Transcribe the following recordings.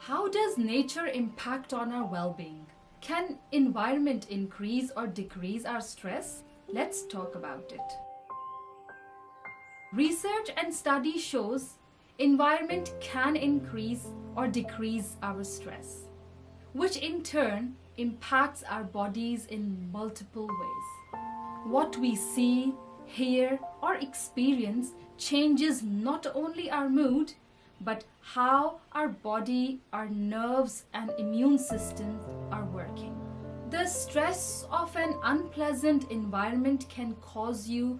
How does nature impact on our well-being? Can environment increase or decrease our stress? Let's talk about it. Research and study shows environment can increase or decrease our stress, which in turn impacts our bodies in multiple ways. What we see, hear, or experience changes not only our mood, but how our body, our nerves, and immune system are working. The stress of an unpleasant environment can cause you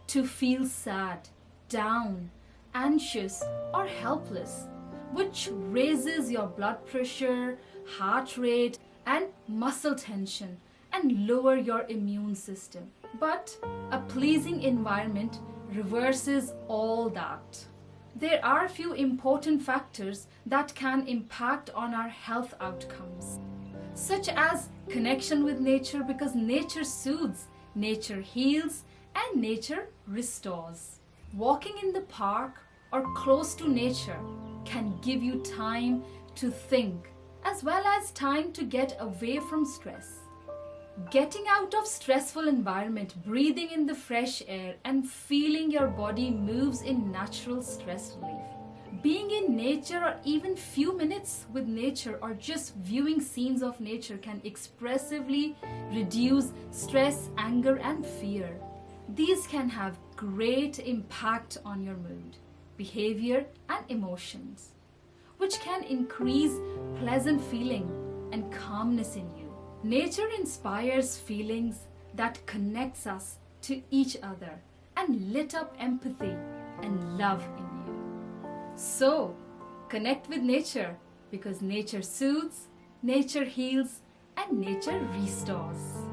to feel sad, down, anxious, or helpless, which raises your blood pressure, heart rate, and muscle tension, and lower your immune system. But a pleasing environment reverses all that. There are a few important factors that can impact on our health outcomes, such as connection with nature, because nature soothes, nature heals, and nature restores. Walking in the park or close to nature can give you time to think, as well as time to get away from stress. Getting out of stressful environment, breathing in the fresh air, and feeling your body moves in natural stress relief. Being in nature or even few minutes with nature or just viewing scenes of nature can expressively reduce stress, anger, and fear. These can have great impact on your mood, behavior, and emotions, which can increase pleasant feeling and calmness in you. Nature inspires feelings that connects us to each other and lit up empathy and love in you. So, connect with nature, because nature soothes, nature heals, and nature restores.